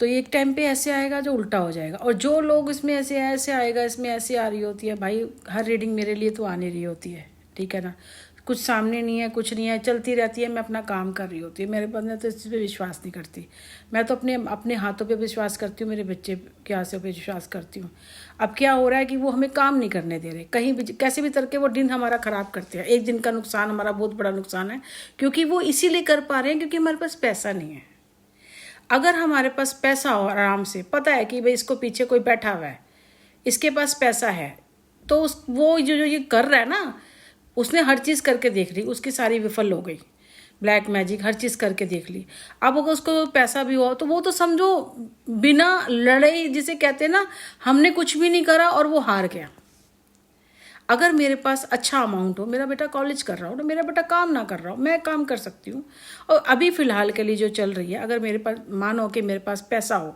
तो एक टाइम पे ऐसे आएगा जो उल्टा हो जाएगा। और जो लोग इसमें ऐसे आएगा, इसमें ऐसे आ रही होती है भाई, हर रीडिंग मेरे लिए तो आ नहीं रही होती है, ठीक है ना। कुछ सामने नहीं है, कुछ नहीं है, चलती रहती है, मैं अपना काम कर रही होती है। मेरे बंदे तो इस चीज़ पे विश्वास नहीं करती। मैं तो अपने हाथों पे विश्वास करती हूँ, मेरे बच्चे के हाथों पे विश्वास करती हूँ। अब क्या हो रहा है कि वो हमें काम नहीं करने दे रहे, कहीं भी कैसे भी करके वो दिन हमारा ख़राब करते हैं। एक दिन का नुकसान हमारा बहुत बड़ा नुकसान है, क्योंकि वो इसीलिए कर पा रहे हैं क्योंकि हमारे पास पैसा नहीं है। अगर हमारे पास पैसा हो, आराम से पता है कि भाई इसको पीछे कोई बैठा हुआ है, इसके पास पैसा है, तो वो जो ये कर रहा है ना, उसने हर चीज़ करके देख ली, उसकी सारी विफल हो गई, ब्लैक मैजिक हर चीज़ करके देख ली। अब अगर उसको पैसा भी हो तो वो तो समझो बिना लड़ाई, जिसे कहते हैं ना, हमने कुछ भी नहीं करा और वो हार गया। अगर मेरे पास अच्छा अमाउंट हो, मेरा बेटा कॉलेज कर रहा हो ना, मेरा बेटा काम ना कर रहा हो, मैं काम कर सकती हूँ। और अभी फ़िलहाल के लिए जो चल रही है, अगर मेरे पास मानो कि मेरे पास पैसा हो,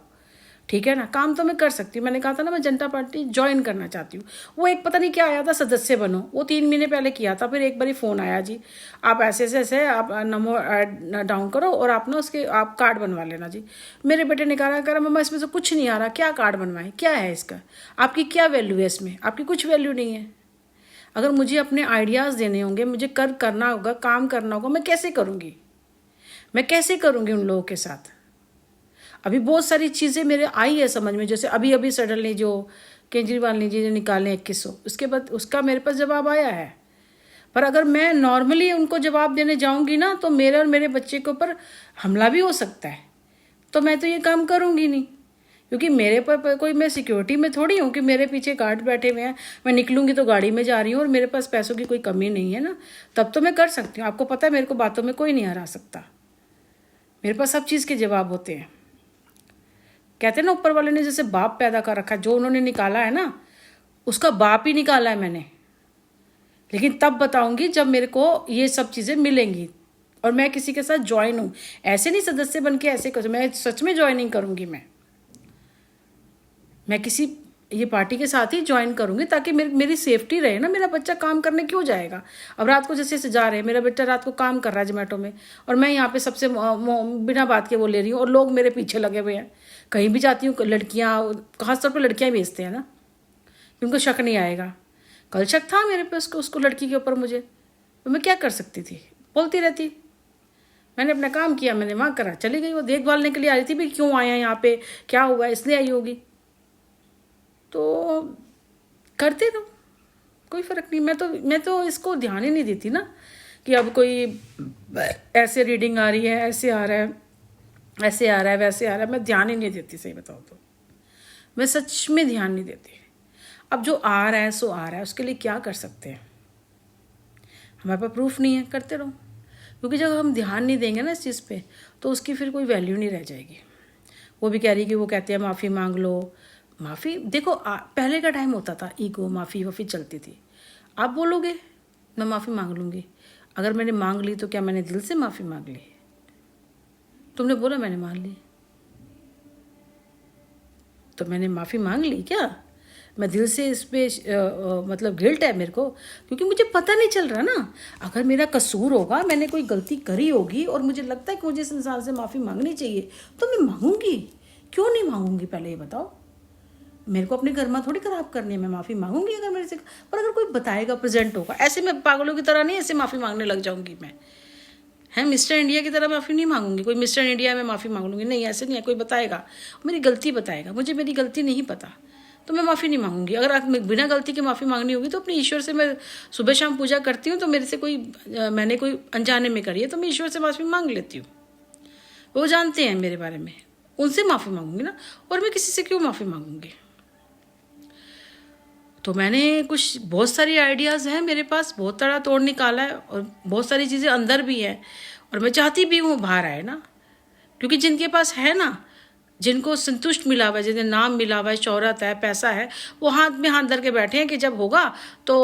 ठीक है ना, काम तो मैं कर सकती हूँ। मैंने कहा था ना मैं जनता पार्टी ज्वाइन करना चाहती हूँ। वो एक पता नहीं क्या आया था, सदस्य बनो, वो 3 महीने पहले किया था। फिर एक बारी फ़ोन आया, जी आप ऐसे आप नमो डाउन करो और आप ना उसके आप कार्ड बनवा लेना। जी मेरे बेटे ने कहा मम्मा इसमें से कुछ नहीं आ रहा, क्या कार्ड बनवाएं, क्या है इसका, आपकी क्या वैल्यू है इसमें, आपकी कुछ वैल्यू नहीं है। अगर मुझे अपने आइडियाज़ देने होंगे, मुझे करना होगा, काम करना होगा, मैं कैसे करूँगी, मैं कैसे करूँगी उन लोगों के साथ। अभी बहुत सारी चीज़ें मेरे आई है समझ में, जैसे अभी अभी सडनली जो केजरीवाल ने जी निकाले 2100, उसके बाद उसका मेरे पास जवाब आया है। पर अगर मैं नॉर्मली उनको जवाब देने जाऊँगी ना, तो मेरे और मेरे बच्चे के ऊपर हमला भी हो सकता है। तो मैं तो ये काम करूँगी नहीं, क्योंकि मेरे पर कोई, मैं सिक्योरिटी में थोड़ी हूँ कि मेरे पीछे गार्ड बैठे हुए हैं। मैं निकलूँगी तो गाड़ी में जा रही हूँ और मेरे पास पैसों की कोई कमी नहीं है ना, तब तो मैं कर सकती हूँ। आपको पता है मेरे को बातों में कोई नहीं हरा सकता, मेरे पास सब चीज़ के जवाब होते हैं। कहते हैं ना, ऊपर वाले ने जैसे बाप पैदा कर रखा है, जो उन्होंने निकाला है ना, उसका बाप ही निकाला है मैंने। लेकिन तब बताऊँगी जब मेरे को ये सब चीज़ें मिलेंगी और मैं किसी के साथ ज्वाइन हूँ। ऐसे नहीं सदस्य बन के ऐसे कर, मैं सच में ज्वाइनिंग करूँगी। मैं किसी ये पार्टी के साथ ही ज्वाइन करूँगी, ताकि मेरी सेफ्टी रहे ना। मेरा बच्चा काम करने क्यों जाएगा। अब रात को जैसे जा रहे हैं, मेरा बेटा रात को काम कर रहा है जोमेटो में, और मैं यहाँ पे सबसे बिना बात के वो ले रही हूँ, और लोग मेरे पीछे लगे हुए हैं। कहीं भी जाती हूँ, लड़कियाँ, खासतौर पर लड़कियाँ भेजते हैं ना, उनको शक नहीं आएगा। कल शक था मेरे पे उसको लड़की के ऊपर मुझे, तो मैं क्या कर सकती थी, बोलती रहती। मैंने अपना काम किया, मैंने वहाँ करा, चली गई। वो देखभालने के लिए आ रही थी भी, क्यों आए हैं यहाँ पे, क्या हुआ, इसलिए आई होगी, तो करते रहो, कोई फ़र्क नहीं। मैं तो इसको ध्यान ही नहीं देती ना, कि अब कोई ऐसे रीडिंग आ रही है, ऐसे आ रहा है, ऐसे आ रहा है, वैसे आ रहा है, मैं ध्यान ही नहीं देती। सही बताओ तो मैं सच में ध्यान नहीं देती। अब जो आ रहा है सो आ रहा है, उसके लिए क्या कर सकते हैं, हमारे पास प्रूफ नहीं है, करते रहो। क्योंकि जब हम ध्यान नहीं देंगे ना इस चीज़ पे, तो उसकी फिर कोई वैल्यू नहीं रह जाएगी। वो भी कह रही कि वो कहते हैं माफ़ी मांग लो। माफ़ी देखो, पहले का टाइम होता था, ईगो माफ़ी वाफ़ी चलती थी। आप बोलोगे मैं माफ़ी मांग लूँगी, अगर मैंने मांग ली तो क्या मैंने दिल से माफ़ी मांग ली? तुमने बोला मैंने मांग ली, तो मैंने माफ़ी मांग ली क्या? मैं दिल से इस पर मतलब गिल्ट है मेरे को, क्योंकि मुझे पता नहीं चल रहा ना। अगर मेरा कसूर होगा, मैंने कोई गलती करी होगी और मुझे लगता है कि मुझे इस इंसान से माफ़ी मांगनी चाहिए, तो मैं मांगूंगी। क्यों नहीं मांगूंगी, पहले ये बताओ। मेरे को अपनी कर्मा थोड़ी खराब करनी है, मैं माफ़ी मांगूंगी अगर मेरे से। पर अगर कोई बताएगा, प्रेजेंट होगा, ऐसे मैं पागलों की तरह नहीं ऐसे माफ़ी मांगने लग जाऊंगी मैं, है मिस्टर इंडिया की तरह माफ़ी नहीं मांगूंगी। कोई मिस्टर इंडिया में माफ़ी मांग लूँगी, नहीं, ऐसे नहीं है। कोई बताएगा, मेरी गलती बताएगा, मुझे मेरी गलती नहीं पता, तो मैं माफ़ी नहीं मांगूंगी। अगर बिना गलती के माफ़ी मांगनी होगी, तो अपने ईश्वर से मैं सुबह शाम पूजा करती हूँ, तो मेरे से मैंने कोई अनजाने में करी है, तो मैं ईश्वर से माफ़ी मांग लेती हूँ। वो जानते हैं मेरे बारे में, उनसे माफ़ी मांगूंगी ना, और मैं किसी से क्यों माफ़ी मांगूंगी। तो मैंने बहुत सारी आइडियाज़ हैं मेरे पास, बहुत तड़ा तोड़ निकाला है, और बहुत सारी चीज़ें अंदर भी हैं, और मैं चाहती भी हूँ बाहर आए ना। क्योंकि जिनके पास है ना, जिनको संतुष्ट मिला हुआ है, जिन्हें नाम मिला हुआ है, शोहरत है, पैसा है, वो हाथ में हाथ धर के बैठे हैं कि जब होगा तो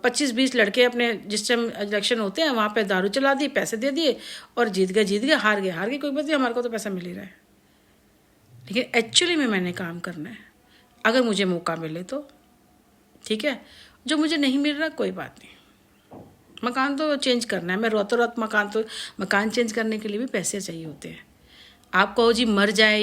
25-20 लड़के अपने, जिस टाइम इलेक्शन होते हैं वहाँ पे दारू चला दी, पैसे दे दिए, और जीत गए, हार गए, कोई बात नहीं, हमारे को तो पैसा मिल ही रहा है। लेकिन एक्चुअली में मैंने काम करना है, अगर मुझे मौका मिले तो, ठीक है। जो मुझे नहीं मिल रहा, कोई बात नहीं, मकान तो चेंज करना है। मैं रातों रात मकान चेंज करने के लिए भी पैसे चाहिए होते हैं। आप कहो जी मर जाए